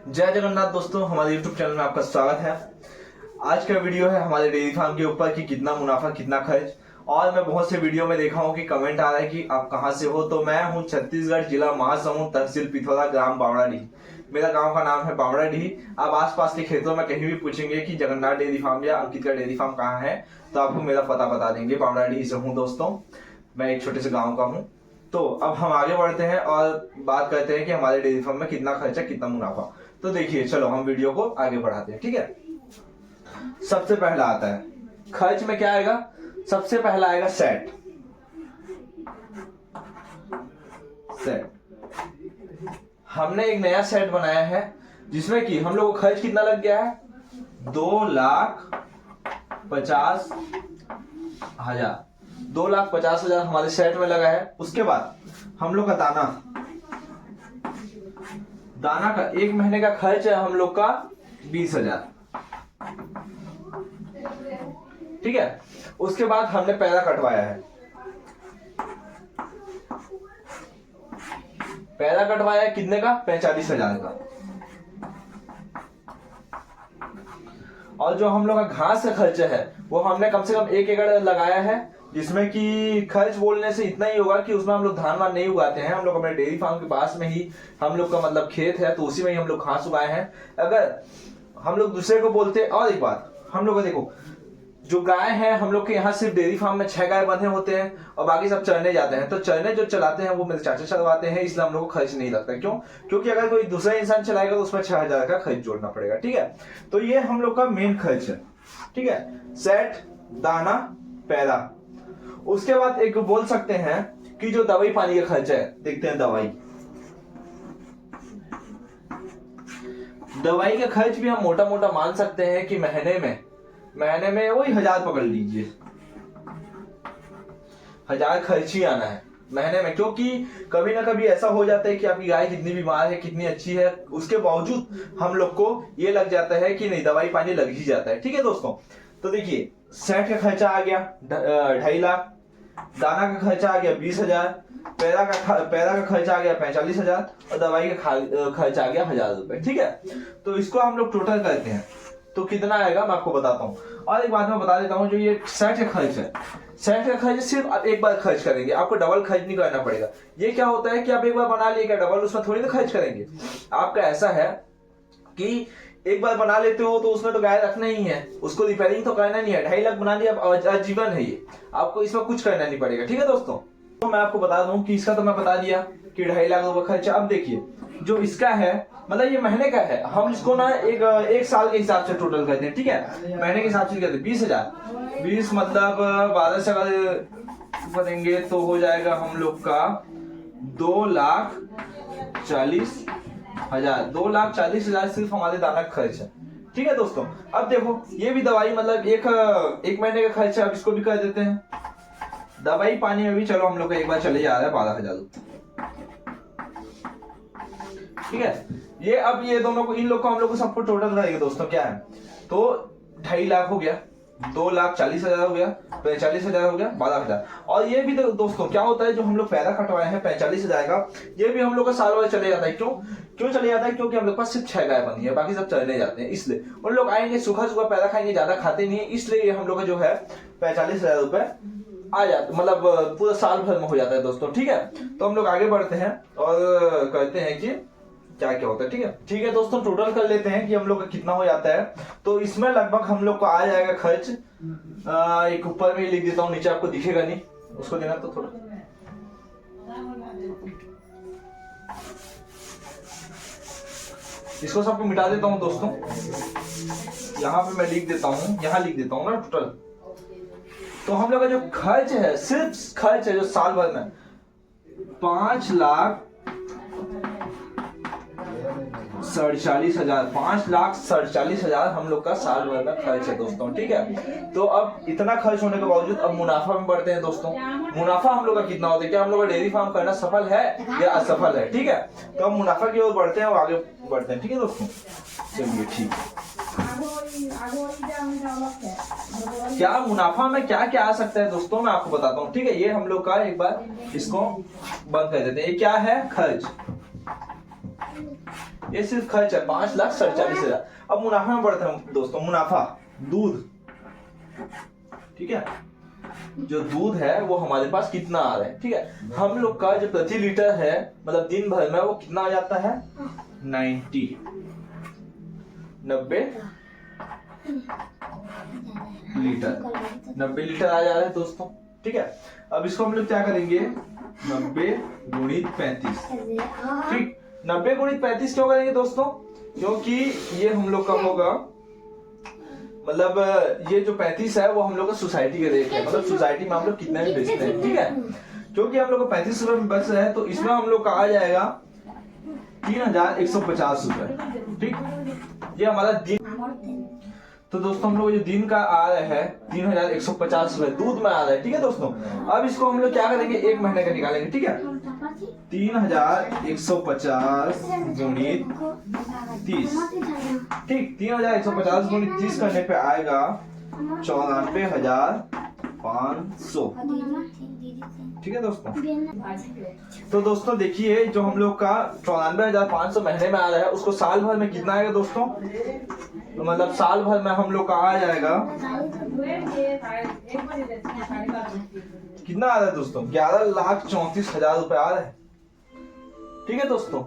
जय जगन्नाथ दोस्तों, हमारे YouTube चैनल में आपका स्वागत है। आज का वीडियो है हमारे डेयरी फार्म के ऊपर कि कितना मुनाफा कितना खर्च। और मैं बहुत से वीडियो में देखा हूँ कि कमेंट आ रहा है कि आप कहाँ से हो। तो मैं हूँ छत्तीसगढ़ जिला महासमुंद, तहसील पिथौरा, ग्राम बावड़ाडीह। मेरा गांव का नाम है बावड़ाडीह। आप आसपास के खेतों में कहीं भी पूछेंगे कि जगन्नाथ डेयरी फार्म या अंकित का डेयरी फार्म कहाँ है तो आपको मेरा पता बता देंगे। बावड़ाडीह से हूँ दोस्तों, मैं एक छोटे से गाँव का हूँ। तो अब हम आगे बढ़ते हैं और बात करते हैं कि हमारे डेयरी फार्म में कितना खर्चा कितना मुनाफा। तो देखिए, चलो हम वीडियो को आगे बढ़ाते हैं, ठीक है। सबसे पहला आता है खर्च में क्या आएगा। सबसे पहला आएगा सेट। हमने एक नया सेट बनाया है जिसमें कि हम लोग को खर्च कितना लग गया है, 2,50,000। 2,50,000 हमारे सेट में लगा है। उसके बाद हम लोग का दाना का एक महीने का खर्च है हम लोग का 20,000, ठीक है। उसके बाद हमने पैदा कटवाया है। पैदा कटवाया है कितने का, 45,000 का। और जो हम लोग का घास का खर्च है वो हमने कम से कम 1 एकड़ लगाया है, जिसमें कि खर्च बोलने से इतना ही होगा कि उसमें हम लोग धान वान नहीं उगाते हैं। हम लोग अपने डेयरी फार्म के पास में ही हम लोग का मतलब खेत है, तो उसी में ही हम लोग घास उगाए हैं। अगर हम लोग दूसरे को बोलते, और एक बात हम लोग का देखो, जो गाय है हम लोग के यहाँ सिर्फ डेयरी फार्म में 6 गाय बंधे होते हैं और बाकी सब चरने जाते हैं। तो चरने जो चलाते हैं वो मेरे चाचा चलवाते हैं, इसलिए हम लोग को खर्च नहीं लगता। क्यों? क्योंकि अगर कोई दूसरा इंसान चलाएगा तो उसमें 6,000 का खर्च जोड़ना पड़ेगा, ठीक है। तो ये हम लोग का मेन खर्च है, ठीक है। सेट, दाना, पैदा। उसके बाद एक बोल सकते हैं कि जो दवाई पानी का खर्च है, देखते हैं दवाई का खर्च भी हम मोटा मोटा मान सकते हैं कि महीने में वही 1,000 पकड़ लीजिए। 1,000 खर्च ही आना है महीने में। क्योंकि कभी ना कभी ऐसा हो जाता है कि आपकी गाय कितनी बीमार है, कितनी अच्छी है, उसके बावजूद हम लोग को ये लग जाता है कि नहीं, दवाई पानी लग ही जाता है, ठीक है दोस्तों। तो देखिए, सेट का खर्चा आ गया 2.5 लाख, दाना का खर्चा आ गया 20,000, पैदा का खर्चा आ गया 45,000 और दवाई का खर्चा आ गया 1,000 रुपए, ठीक है। तो इसको हम लोग टोटल करते हैं तो कितना आएगा मैं आपको बताता हूँ। और एक बात मैं बता देता हूँ, जो ये सेट का खर्च है, सेट का खर्च सिर्फ आप एक बार खर्च करेंगे, आपको डबल खर्च नहीं करना पड़ेगा। ये क्या होता है कि आप एक बार बना लिए क्या डबल उसमें थोड़ी ना खर्च करेंगे। आपका ऐसा है कि एक बार बना लेते हो तो उसमें तो गाय रखना ही है, उसको रिपेयरिंग तो करना नहीं है। 2.5 लाख बना लिया, अब आजीवन है ये, आपको इसमें कुछ करना नहीं पड़ेगा, ठीक है दोस्तों। तो मैं आपको बता दूं कि इसका तो मैं बता दिया कि 2.5 लाख रुपए खर्चा। अब देखिए, जो इसका है मतलब ये महीने का है, हम इसको ना एक साल के हिसाब से टोटल करते हैं, ठीक है। महीने के हिसाब से करते हैं 20,000, 20 मतलब 12 से अगर करेंगे तो हो जाएगा हम लोग का 2,40,000। 2,40,000 सिर्फ हमारे दाना का खर्च है, ठीक है दोस्तों। अब देखो, ये भी दवाई मतलब एक महीने का खर्च है। अब इसको भी कर देते हैं। दवाई पानी में भी चलो हम लोग का एक बार चले जा रहा है 12,000 रुपये, ठीक है। ये अब ये दोनों को, इन लोग को हम लोग को सबको टोटल करेंगे दोस्तों, क्या है तो 2.5 लाख हो गया, 2,40,000 हो गया, 45,000 हो गया, 12,000। और ये भी दोस्तों क्या होता है, जो हम लोग पैदा कटवाए हैं 45,000 का, ये भी हम लोग का साल भर चले जाता है। क्यों चले जाता है? क्योंकि हम लोग पास सिर्फ 6 गाय बंधी है, बाकी सब चलने जाते हैं। इसलिए उन लोग आएंगे, सूखा पैदा खाएंगे, ज्यादा खाते नहीं है, इसलिए हम लोग का जो है 45,000 रुपए आ जाता, मतलब पूरा साल भर में हो जाता है दोस्तों, ठीक है। तो हम लोग आगे बढ़ते हैं और कहते हैं कि क्या क्या होता है, ठीक है दोस्तों। टोटल कर लेते हैं कि हम लोग का कितना हो जाता है। तो इसमें लगभग हम लोग को आ जाएगा खर्च, एक ऊपर में लिख देता हूँ, नीचे आपको दिखेगा नहीं, उसको देना तो थोड़ा, इसको सबको मिटा देता हूँ दोस्तों। यहाँ पे मैं लिख देता हूँ, यहाँ लिख देता हूँ ना टोटल। तो हम लोग का जो खर्च है, सिर्फ खर्च है जो साल भर में 5,47,000, 5,47,000 हम लोग का साल भर में खर्च है दोस्तों, ठीक है। तो अब इतना खर्च होने के बावजूद अब मुनाफा में बढ़ते हैं दोस्तों। मुनाफा हम लोग का कितना होता है, क्या हम लोग का डेयरी फार्म करना सफल है या असफल है, ठीक है। तो हम मुनाफा की ओर बढ़ते हैं और आगे बढ़ते हैं, ठीक है दोस्तों। चलिए ठीक है, क्या मुनाफा में क्या क्या आ सकता है दोस्तों, मैं आपको बताता हूँ, ठीक है। ये हम लोग का एक बार इसको बंद कर देते हैं। ये क्या है, खर्च, ये सिर्फ खर्च है 5,47,000। अब मुनाफा में बढ़ते हैं दोस्तों। मुनाफा दूध, ठीक है, जो दूध है वो हमारे पास कितना आ रहा है, ठीक है। हम लोग का जो प्रति लीटर है मतलब दिन भर में वो कितना आ जाता है 90 लीटर आ जा रहा है दोस्तों, ठीक है। अब इसको हम लोग क्या करेंगे 90 गुणित 35, ठीक। 90 गुणित 35 क्यों करेंगे दोस्तों, क्योंकि ये हम लोग का होगा मतलब ये जो 35 है वो हम लोग का सोसाइटी के रेट है, मतलब सोसाइटी में हम लोग कितने में बेचते हैं, ठीक है। क्योंकि हम लोग को 35 रुपए में बच रहा है तो इसमें हम लोग का आ जाएगा 3,150 रुपए, ठीक। ये हमारा दिन, तो दोस्तों हम लोग जो दिन का आ रहा है 3,150 रुपए दूध में आ रहा है, ठीक है दोस्तों। अब इसको हम लोग क्या करेंगे एक महीने का निकालेंगे, ठीक है। 3,150 गुणित 30, ठीक। 3,150 गुणित 30 करने पे आएगा 94,500, ठीक है दोस्तों। तो दोस्तों देखिए जो हम लोग का 94,500 महीने में आ रहा है उसको साल भर में कितना आएगा दोस्तों, तो मतलब साल भर में हम लोग का आ जाएगा कितना आ रहा है दोस्तों 11,34,000 रुपए आ रहा है, ठीक है दोस्तों।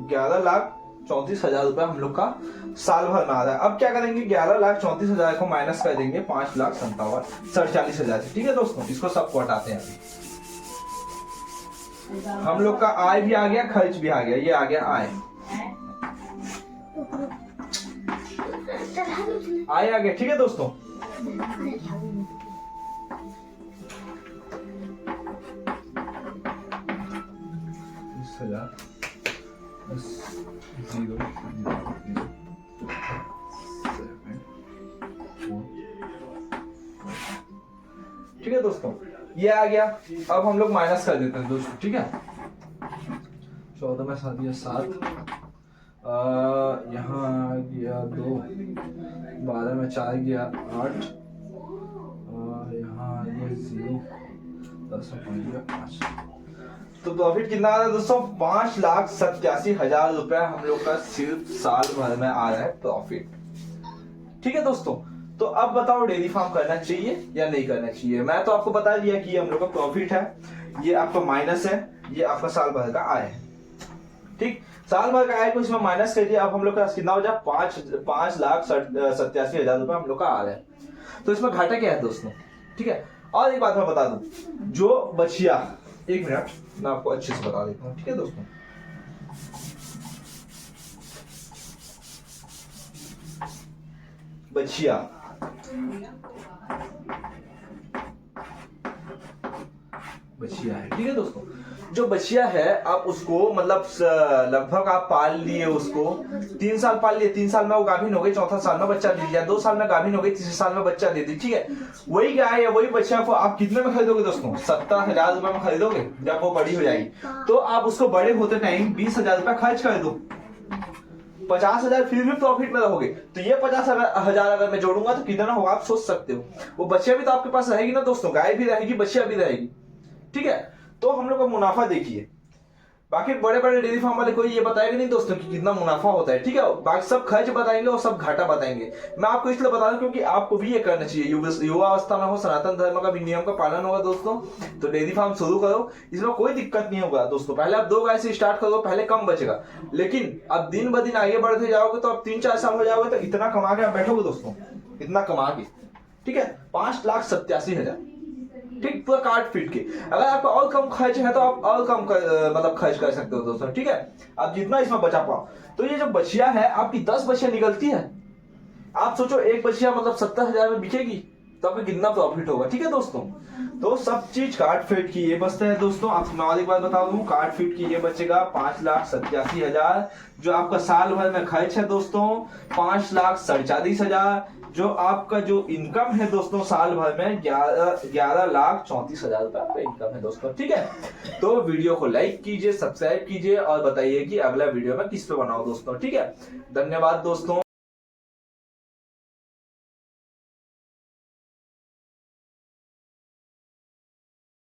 11,34,000 रुपए हम लोग का साल भर में आ रहा है। अब क्या करेंगे 11,34,000 को माइनस कर देंगे 5,47,000, ठीक है दोस्तों। इसको सबको हटाते हैं अभी। हम लोग का आय भी आ गया खर्च भी आ गया, ये आ गया आय आ गया, ठीक है दोस्तों। ठीक है दोस्तों ये आ गया। अब हम लोग माइनस कर देते हैं दोस्तों, ठीक है। 14 में 7 या 7, यहाँ आ गया 2, 12 में 4 गया 8, यहाँ आ गया 0, 10 में 5 गया 5। तो प्रॉफिट कितना आ रहा है दोस्तों 5,87,000 रुपया हम लोग का सिर्फ साल भर में आ रहा है प्रॉफिट, ठीक है दोस्तों। तो अब बताओ डेयरी फार्म करना चाहिए या नहीं करना चाहिए। मैं तो आपको बता दिया कि ये हम लोग का प्रॉफिट है, ये आपका माइनस है, ये आपका साल भर का आय है, ठीक। साल भर का आय को इसमें माइनस कर दिया। अब हम लोग का कितना हो जाए 5,87,000 रुपए हम लोग का आ रहा है। तो इसमें घाटा क्या है दोस्तों, ठीक है। और एक बात मैं बता दूं, जो बचिया, एक मिनट मैं आपको अच्छे से बता देता हूँ, ठीक है दोस्तों। बचिया है, ठीक है दोस्तों। जो बचिया है आप उसको मतलब लगभग आप पाल लिए उसको 3 साल पाल लिए, 3 साल में वो गाभिन हो गई, 4था साल में बच्चा दे दिया, 2 साल में गाभिन हो गई, 3 साल में बच्चा दे दी, ठीक है। वही गाय या वही बच्चा को आप कितने में खरीदोगे दोस्तों 70,000 रुपए में खरीदोगे। जब वो बड़ी हो जाएगी तो आप उसको बड़े होते टाइम 20,000 रुपए खर्च कर दो, 50,000 फिर भी प्रॉफिट में रहोगे। तो ये 50,000 अगर मैं जोड़ूंगा तो कितना होगा आप सोच सकते हो। वो बच्चिया भी तो आपके पास रहेगी ना दोस्तों, गाय भी रहेगी बच्चिया भी रहेगी, ठीक है। तो हम लोग का मुनाफा देखिए, बाकी बड़े बड़े डेयरी फार्म वाले कोई ये बताएगा नहीं दोस्तों कि कितना मुनाफा होता है, ठीक है। बाकी सब खर्च बताएंगे और सब घाटा बताएंगे। मैं आपको इसलिए बता रहा हूं क्योंकि आपको भी ये करना चाहिए। युवा अवस्था में हो, सनातन धर्म का भी नियम का पालन होगा दोस्तों, तो डेयरी फार्म शुरू करो, इसमें कोई दिक्कत नहीं होगा दोस्तों। पहले आप 2 गाय से स्टार्ट करो, पहले कम बचेगा, लेकिन अब दिन ब दिन आगे बढ़ते जाओगे तो अब 3-4 साल हो जाओगे तो इतना कमा के आप बैठोगे दोस्तों, इतना कमा के, ठीक है। 5,87,000, ठीक, पूरा काट पीट के। अगर आपको और कम खर्च है तो आप और कम मतलब खर्च कर सकते हो दोस्तों, ठीक है। आप जितना इसमें बचा पाओ। तो ये जो बचिया है आपकी 10 बचिया निकलती है, आप सोचो एक बचिया मतलब 70,000 में बिकेगी तो आपको कितना प्रॉफिट होगा, ठीक है दोस्तों। तो सब चीज काट फीट की ये बचता है दोस्तों। आपको मैं और एक बात बता दूं, काट फीट की ये बचेगा 5,87,000। जो आपका साल भर में खर्च है दोस्तों 5,47,000। जो आपका जो इनकम है दोस्तों साल भर में 11,34,000 रुपए आपका इनकम है दोस्तों, ठीक है। तो वीडियो को लाइक कीजिए, सब्सक्राइब कीजिए और बताइए कि अगला वीडियो में किस पे बनाओ दोस्तों, ठीक है। धन्यवाद दोस्तों।